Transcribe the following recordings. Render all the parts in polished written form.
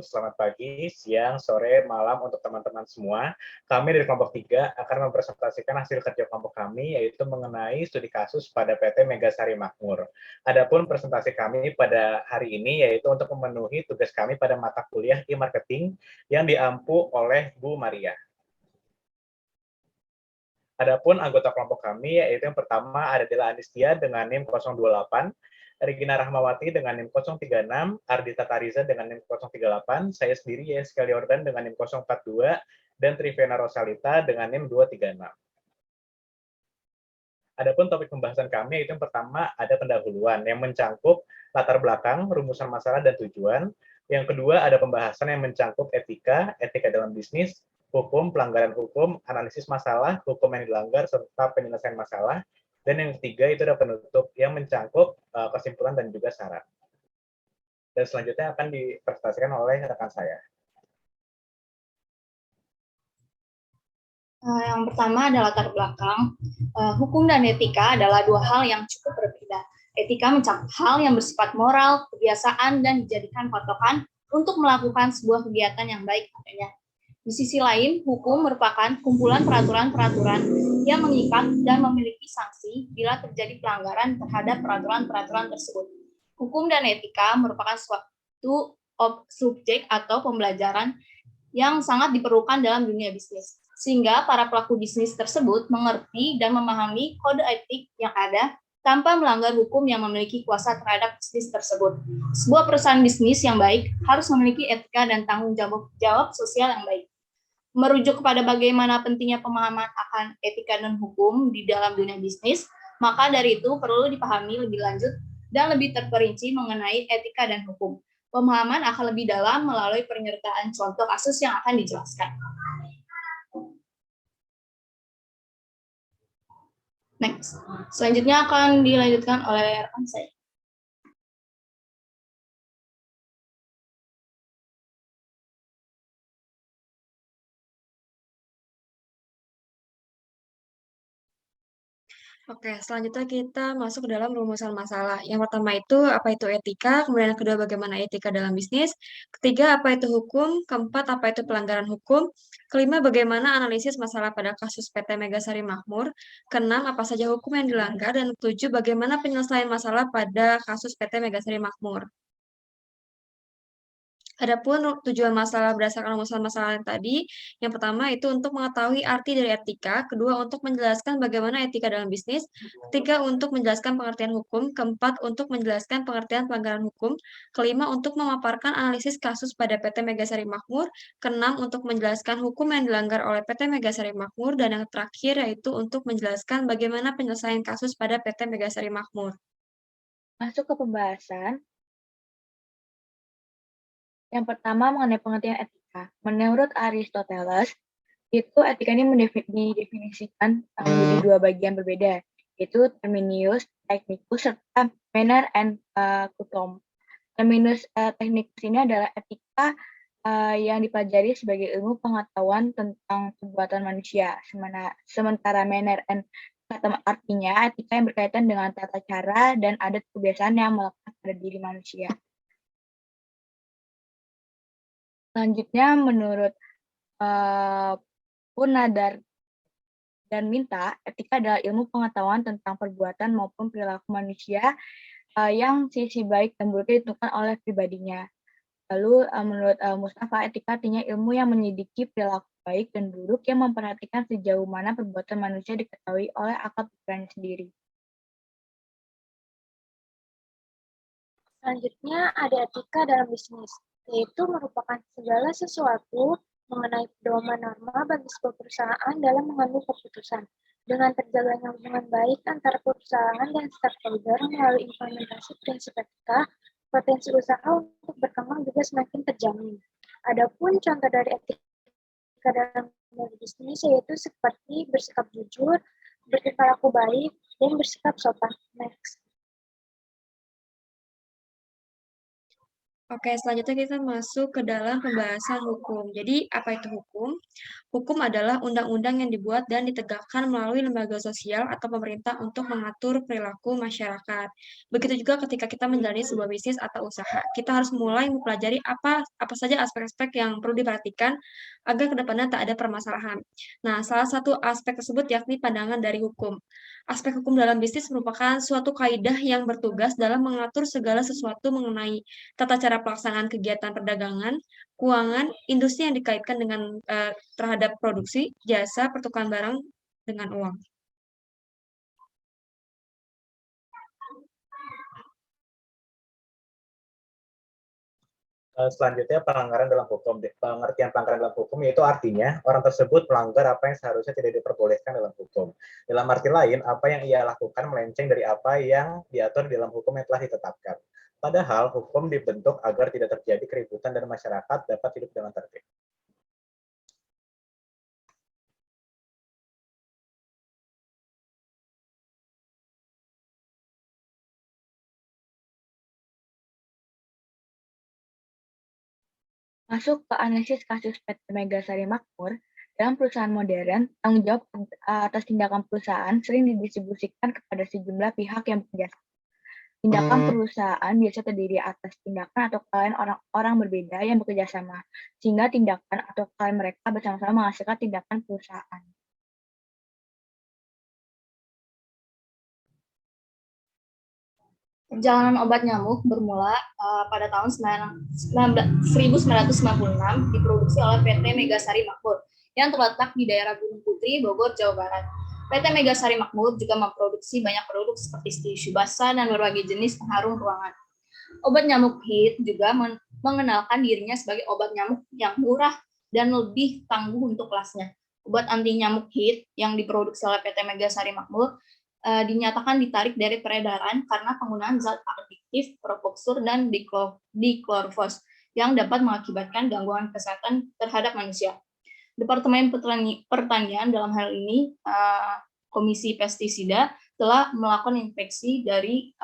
selamat pagi, siang, sore, malam untuk teman-teman semua. Kami dari kelompok 3 akan mempresentasikan hasil kerja kelompok kami, yaitu mengenai studi kasus pada PT Megasari Makmur. Adapun presentasi kami pada hari ini yaitu untuk memenuhi tugas kami pada mata kuliah e-marketing yang diampu oleh Bu Maria. Adapun anggota kelompok kami yaitu yang pertama ada Dela Anistia dengan NIM 028, Regina Rahmawati dengan NIM 036, Ardita Tariza dengan NIM 038, saya sendiri Yeskiel Yordan dengan NIM 042, dan Trivena Rosalita dengan NIM 236. Adapun topik pembahasan kami yaitu yang pertama ada pendahuluan yang mencangkup latar belakang, rumusan masalah, dan tujuan. Yang kedua ada pembahasan yang mencangkup etika, etika dalam bisnis, hukum, pelanggaran hukum, analisis masalah, hukum yang dilanggar, serta penyelesaian masalah. Dan yang ketiga itu ada penutup yang mencangkup kesimpulan dan juga syarat. Dan selanjutnya akan dipresentasikan oleh rekan saya. Yang pertama adalah latar belakang. Hukum dan etika adalah dua hal yang cukup berbeda. Etika mencakup hal yang bersifat moral, kebiasaan, dan dijadikan patokan untuk melakukan sebuah kegiatan yang baik adanya. Di sisi lain, hukum merupakan kumpulan peraturan-peraturan yang mengikat dan memiliki sanksi bila terjadi pelanggaran terhadap peraturan-peraturan tersebut. Hukum dan etika merupakan suatu subjek atau pembelajaran yang sangat diperlukan dalam dunia bisnis, sehingga para pelaku bisnis tersebut mengerti dan memahami kode etik yang ada tanpa melanggar hukum yang memiliki kuasa terhadap bisnis tersebut. Sebuah perusahaan bisnis yang baik harus memiliki etika dan tanggung jawab sosial yang baik. Merujuk kepada bagaimana pentingnya pemahaman akan etika dan hukum di dalam dunia bisnis, maka dari itu perlu dipahami lebih lanjut dan lebih terperinci mengenai etika dan hukum. Pemahaman akan lebih dalam melalui penyertaan contoh kasus yang akan dijelaskan. Next. Selanjutnya akan dilanjutkan oleh rekan saya. Oke, selanjutnya kita masuk ke dalam rumusan masalah. Yang pertama itu apa itu etika, kemudian yang kedua bagaimana etika dalam bisnis, ketiga apa itu hukum, keempat apa itu pelanggaran hukum, kelima bagaimana analisis masalah pada kasus PT Megasari Makmur, keenam apa saja hukum yang dilanggar, dan ketujuh bagaimana penyelesaian masalah pada kasus PT Megasari Makmur. Adapun tujuan masalah berdasarkan rumusan masalah yang tadi, yang pertama itu untuk mengetahui arti dari etika, kedua untuk menjelaskan bagaimana etika dalam bisnis, ketiga untuk menjelaskan pengertian hukum, keempat untuk menjelaskan pengertian pelanggaran hukum, kelima untuk memaparkan analisis kasus pada PT Megasari Makmur, keenam untuk menjelaskan hukum yang dilanggar oleh PT Megasari Makmur, dan yang terakhir yaitu untuk menjelaskan bagaimana penyelesaian kasus pada PT Megasari Makmur. Masuk ke pembahasan. Yang pertama mengenai pengertian etika. Menurut Aristoteles, itu etika ini didefinisikan menjadi dua bagian berbeda, yaitu terminus technicus serta manner and custom. Terminus technicus ini adalah etika yang dipelajari sebagai ilmu pengetahuan tentang perbuatan manusia. Sementara manner and custom artinya etika yang berkaitan dengan tata cara dan adat kebiasaan yang melekat pada diri manusia. Selanjutnya, menurut Punadar dan Minta, etika adalah ilmu pengetahuan tentang perbuatan maupun perilaku manusia yang sisi baik dan buruk ditentukan oleh pribadinya. Lalu, menurut Mustafa, etika artinya ilmu yang menyelidiki perilaku baik dan buruk yang memperhatikan sejauh mana perbuatan manusia diketahui oleh akal pikirannya sendiri. Selanjutnya ada etika dalam bisnis, yaitu merupakan segala sesuatu mengenai pedoman norma bagi sebuah perusahaan dalam mengambil keputusan, dengan terjaganya hubungan baik antara perusahaan dan stakeholder melalui implementasi prinsip etika, potensi usaha untuk berkembang juga semakin terjamin. Adapun contoh dari etika dalam bisnis yaitu seperti bersikap jujur, berperilaku baik, dan bersikap sopan. Next. Oke, selanjutnya kita masuk ke dalam pembahasan hukum. Jadi, apa itu hukum? Hukum adalah undang-undang yang dibuat dan ditegakkan melalui lembaga sosial atau pemerintah untuk mengatur perilaku masyarakat. Begitu juga ketika kita menjalani sebuah bisnis atau usaha, kita harus mulai mempelajari apa saja aspek-aspek yang perlu diperhatikan agar kedepannya tak ada permasalahan. Nah, salah satu aspek tersebut yakni pandangan dari hukum. Aspek hukum dalam bisnis merupakan suatu kaidah yang bertugas dalam mengatur segala sesuatu mengenai tata cara pelaksanaan kegiatan perdagangan, keuangan, industri yang dikaitkan dengan terhadap produksi, jasa, pertukaran barang dengan uang. Selanjutnya pelanggaran dalam hukum. Pengertian pelanggaran dalam hukum yaitu artinya orang tersebut melanggar apa yang seharusnya tidak diperbolehkan dalam hukum. Dalam arti lain, apa yang ia lakukan melenceng dari apa yang diatur dalam hukum yang telah ditetapkan. Padahal hukum dibentuk agar tidak terjadi keributan dan masyarakat dapat hidup dengan tertib. Masuk ke analisis kasus PT Megasari Makmur, dalam perusahaan modern, tanggung jawab atas tindakan perusahaan sering didistribusikan kepada sejumlah pihak yang bekerja. Tindakan perusahaan biasa terdiri atas tindakan atau kelalaian orang-orang berbeda yang bekerja sama, sehingga tindakan atau kelalaian mereka bersama-sama menghasilkan tindakan perusahaan. Perjalanan obat nyamuk bermula pada tahun 1996 diproduksi oleh PT Megasari Makmur yang terletak di daerah Gunung Putri, Bogor, Jawa Barat. PT Megasari Makmur juga memproduksi banyak produk seperti tisu basah dan berbagai jenis pengharum ruangan. Obat nyamuk HIT juga mengenalkan dirinya sebagai obat nyamuk yang murah dan lebih tangguh untuk kelasnya. Obat anti nyamuk HIT yang diproduksi oleh PT Megasari Makmur dinyatakan ditarik dari peredaran karena penggunaan zat adiktif propoxur dan diklorvos yang dapat mengakibatkan gangguan kesehatan terhadap manusia. Departemen Pertanian dalam hal ini Komisi Pestisida telah melakukan inspeksi dari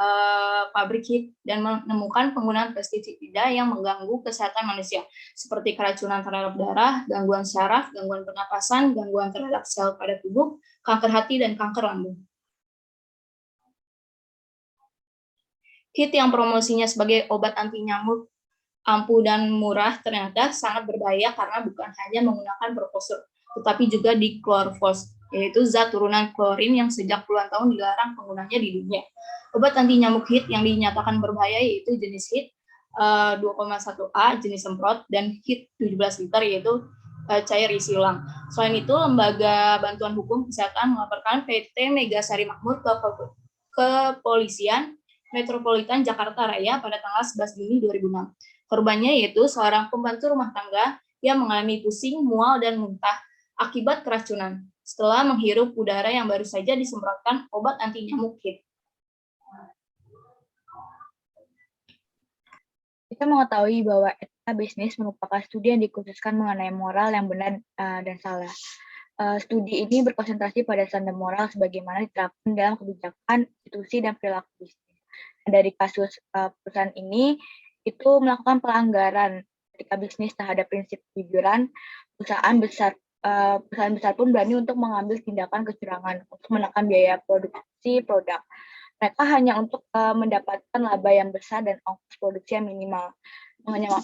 pabrik HIT dan menemukan penggunaan pestisida yang mengganggu kesehatan manusia seperti keracunan terhadap darah, gangguan syaraf, gangguan pernapasan, gangguan terhadap sel pada tubuh, kanker hati dan kanker lambung. HIT yang promosinya sebagai obat anti nyamuk ampuh dan murah ternyata sangat berbahaya karena bukan hanya menggunakan propoxur, tetapi juga diklorvos, yaitu zat turunan klorin yang sejak puluhan tahun dilarang penggunanya di dunia. Obat anti nyamuk HIT yang dinyatakan berbahaya yaitu jenis HIT 2,1A jenis semprot dan HIT 17 liter yaitu cair isi ulang. Selain itu, Lembaga Bantuan Hukum Kesehatan melaporkan PT Megasari Makmur ke Kepolisian Metropolitan Jakarta Raya pada tanggal 11 Juni 2006. Korbannya yaitu seorang pembantu rumah tangga yang mengalami pusing, mual, dan muntah akibat keracunan setelah menghirup udara yang baru saja disemprotkan obat anti nyamuk HIT. Kita mengetahui bahwa etika bisnis merupakan studi yang dikhususkan mengenai moral yang benar dan salah. Studi ini berkonsentrasi pada standar moral sebagaimana diterapkan dalam kebijakan, institusi, dan perilaku bisnis. Dari kasus perusahaan ini itu melakukan pelanggaran etika bisnis terhadap prinsip kejujuran. Perusahaan besar pun berani untuk mengambil tindakan kecurangan untuk menekan biaya produksi produk. Mereka hanya untuk mendapatkan laba yang besar dan ongkos produksi yang minimal,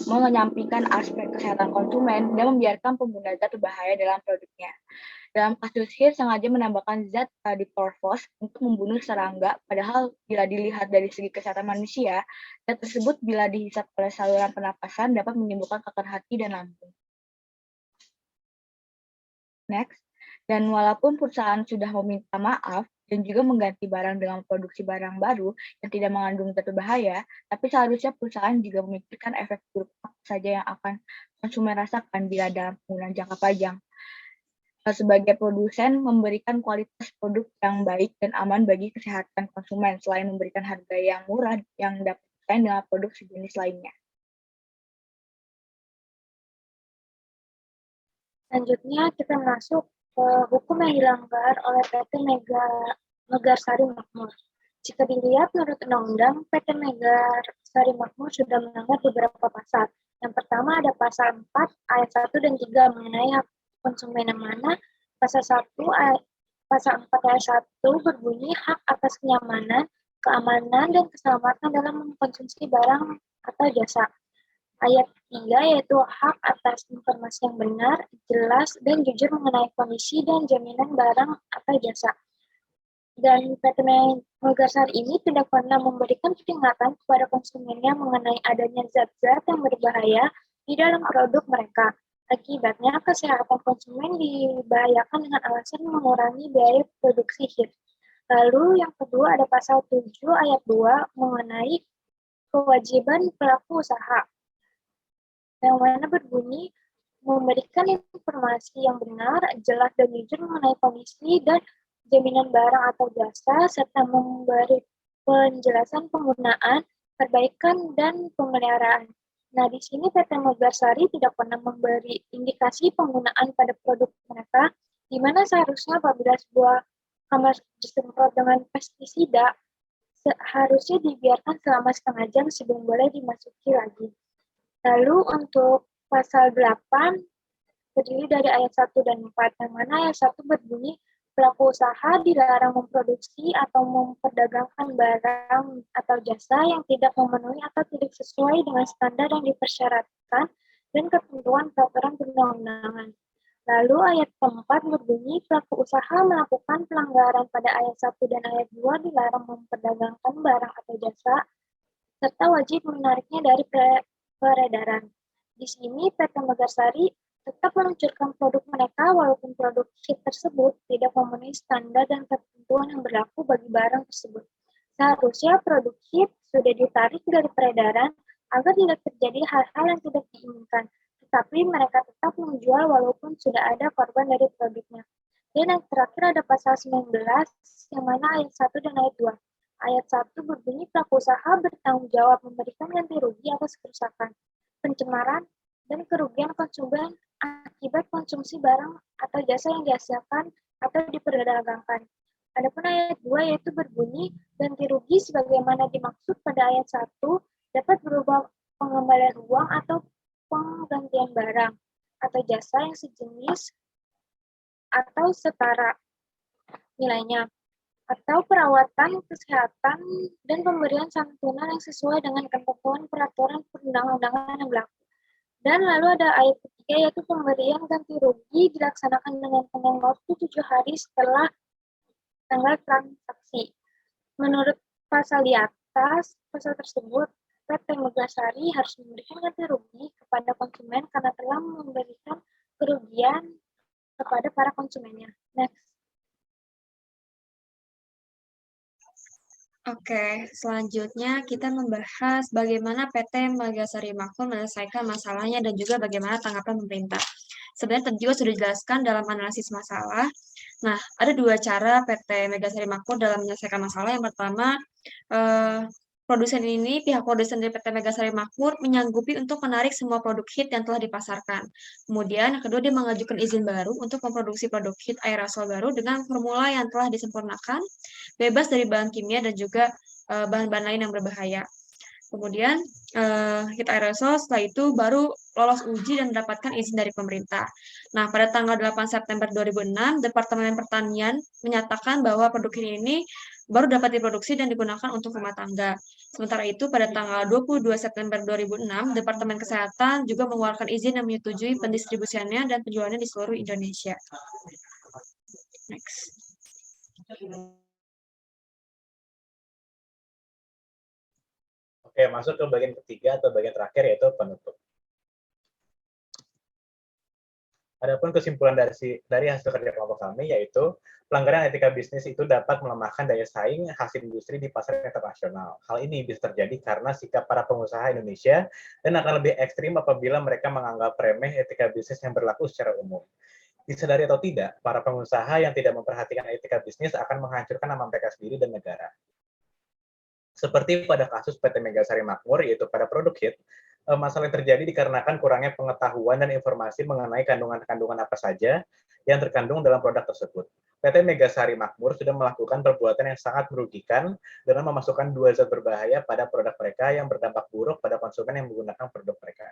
menyampingkan aspek kesehatan konsumen dan membiarkan pengguna zat berbahaya dalam produknya. Dalam kasus HIT sengaja menambahkan zat diklorvos untuk membunuh serangga, padahal bila dilihat dari segi kesehatan manusia, zat tersebut bila dihisap oleh saluran pernapasan dapat menimbulkan kanker hati dan lambung. Next, dan walaupun perusahaan sudah meminta maaf dan juga mengganti barang dengan produksi barang baru yang tidak mengandung zat berbahaya, tapi seharusnya perusahaan juga memikirkan efek buruk apa saja yang akan konsumen rasakan bila dalam penggunaan jangka panjang. Sebagai produsen, memberikan kualitas produk yang baik dan aman bagi kesehatan konsumen, selain memberikan harga yang murah yang dapat bersaing dengan produk sejenis lainnya. Selanjutnya kita masuk ke hukum yang dilanggar oleh PT Megasari Makmur. Jika dilihat menurut undang-undang, PT Megasari Makmur sudah melanggar beberapa pasal. Yang pertama ada pasal 4 ayat 1 dan 3 mengenai hak konsumen, yang mana pasal 4 ayat 1 berbunyi hak atas kenyamanan, keamanan, dan keselamatan dalam mengkonsumsi barang atau jasa. Ayat 3 yaitu hak atas informasi yang benar, jelas, dan jujur mengenai kondisi dan jaminan barang atau jasa. Dan PT Megasari ini tidak pernah memberikan peringatan kepada konsumennya mengenai adanya zat-zat yang berbahaya di dalam produk mereka. Akibatnya, kesehatan konsumen dibahayakan dengan alasan mengurangi biaya produksi hit. Lalu yang kedua ada pasal 7 ayat 2 mengenai kewajiban pelaku usaha, yang mana berbunyi memberikan informasi yang benar, jelas, dan jujur mengenai kondisi dan jaminan barang atau jasa, serta memberi penjelasan penggunaan, perbaikan, dan pemeliharaan. Nah, di sini PT Megasari tidak pernah memberi indikasi penggunaan pada produk mereka, di mana seharusnya apabila sebuah kamar disemprot dengan pestisida, seharusnya dibiarkan selama setengah jam sebelum boleh dimasuki lagi. Lalu untuk pasal 8 terdiri dari ayat 1 dan 4, yang mana ayat 1 berbunyi pelaku usaha dilarang memproduksi atau memperdagangkan barang atau jasa yang tidak memenuhi atau tidak sesuai dengan standar yang dipersyaratkan dan ketentuan peraturan perundang-undangan. Lalu ayat keempat berbunyi pelaku usaha melakukan pelanggaran pada ayat 1 dan ayat 2 dilarang memperdagangkan barang atau jasa serta wajib menariknya dari peredaran. Di sini PT Megasari tetap meluncurkan produk mereka walaupun produk hit tersebut tidak memenuhi standar dan ketentuan yang berlaku bagi barang tersebut. Seharusnya produk hit sudah ditarik dari peredaran agar tidak terjadi hal-hal yang tidak diinginkan, tetapi mereka tetap menjual walaupun sudah ada korban dari produknya. Dan yang terakhir ada pasal 19 yang mana ayat 1 dan ayat 2. Ayat 1 berbunyi pelaku usaha bertanggung jawab memberikan ganti rugi atas kerusakan, pencemaran, dan kerugian konsumen akibat konsumsi barang atau jasa yang dihasilkan atau diperdagangkan. Adapun ayat 2 yaitu berbunyi ganti rugi sebagaimana dimaksud pada ayat 1 dapat berupa pengembalian uang atau penggantian barang atau jasa yang sejenis atau setara nilainya, atau perawatan kesehatan dan pemberian santunan yang sesuai dengan ketentuan peraturan perundang-undangan yang berlaku. Dan lalu ada ayat ketiga yaitu pemberian ganti rugi dilaksanakan dengan tenggang waktu 7 hari setelah tanggal transaksi. Menurut pasal di atas, pasal tersebut PT Megasari harus memberikan ganti rugi kepada konsumen karena telah memberikan kerugian kepada para konsumennya. Next. Oke, selanjutnya kita membahas bagaimana PT Megasari Makmur menyelesaikan masalahnya dan juga bagaimana tanggapan pemerintah. Sebenarnya tadi juga sudah dijelaskan dalam analisis masalah. Nah, ada dua cara PT Megasari Makmur dalam menyelesaikan masalah. Yang pertama, pihak produsen dari PT Megasari Makmur menyanggupi untuk menarik semua produk hit yang telah dipasarkan. Kemudian, yang kedua, dia mengajukan izin baru untuk memproduksi produk hit aerosol baru dengan formula yang telah disempurnakan, bebas dari bahan kimia dan juga bahan-bahan lain yang berbahaya. Kemudian hit aerosol setelah itu baru lolos uji dan mendapatkan izin dari pemerintah. Nah, pada tanggal 8 September 2006, Departemen Pertanian menyatakan bahwa produk ini baru dapat diproduksi dan digunakan untuk rumah tangga. Sementara itu, pada tanggal 22 September 2006, Departemen Kesehatan juga mengeluarkan izin yang menyetujui pendistribusiannya dan penjualannya di seluruh Indonesia. Next. Oke, masuk ke bagian ketiga atau bagian terakhir yaitu penutup. Adapun kesimpulan dari hasil kerja kelompok kami yaitu pelanggaran etika bisnis itu dapat melemahkan daya saing hasil industri di pasar internasional. Hal ini bisa terjadi karena sikap para pengusaha Indonesia dan akan lebih ekstrim apabila mereka menganggap remeh etika bisnis yang berlaku secara umum. Disadari atau tidak, para pengusaha yang tidak memperhatikan etika bisnis akan menghancurkan nama mereka sendiri dan negara. Seperti pada kasus PT Megasari Makmur, yaitu pada produk hit, masalah yang terjadi dikarenakan kurangnya pengetahuan dan informasi mengenai kandungan-kandungan apa saja yang terkandung dalam produk tersebut. PT Megasari Makmur sudah melakukan perbuatan yang sangat merugikan dengan memasukkan 2 zat berbahaya pada produk mereka yang berdampak buruk pada konsumen yang menggunakan produk mereka.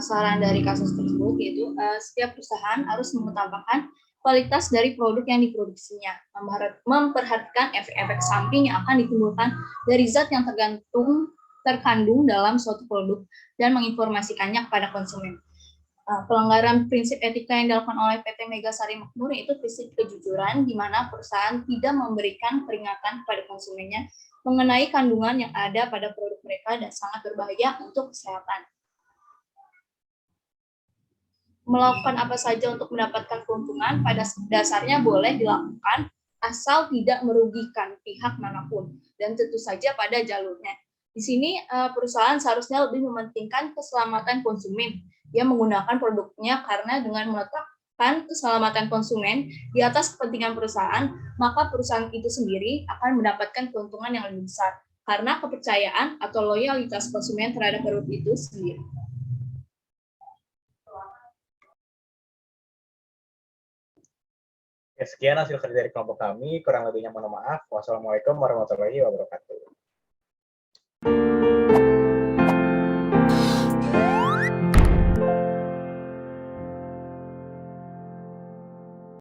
saran dari kasus tersebut yaitu setiap perusahaan harus mengutamakan kualitas dari produk yang diproduksinya, memperhatikan efek-efek samping yang akan ditimbulkan dari zat yang terkandung dalam suatu produk dan menginformasikannya kepada konsumen. Pelanggaran prinsip etika yang dilakukan oleh PT Megasari Makmur itu prinsip kejujuran, di mana perusahaan tidak memberikan peringatan kepada konsumennya mengenai kandungan yang ada pada produk mereka dan sangat berbahaya untuk kesehatan. Melakukan apa saja untuk mendapatkan keuntungan pada dasarnya boleh dilakukan asal tidak merugikan pihak manapun dan tentu saja pada jalurnya. Di sini perusahaan seharusnya lebih mementingkan keselamatan konsumen yang menggunakan produknya, karena dengan meletakkan keselamatan konsumen di atas kepentingan perusahaan, maka perusahaan itu sendiri akan mendapatkan keuntungan yang lebih besar karena kepercayaan atau loyalitas konsumen terhadap produk itu sendiri. Sekian hasil kerja dari kelompok kami, kurang lebihnya mohon maaf. Wassalamualaikum warahmatullahi wabarakatuh.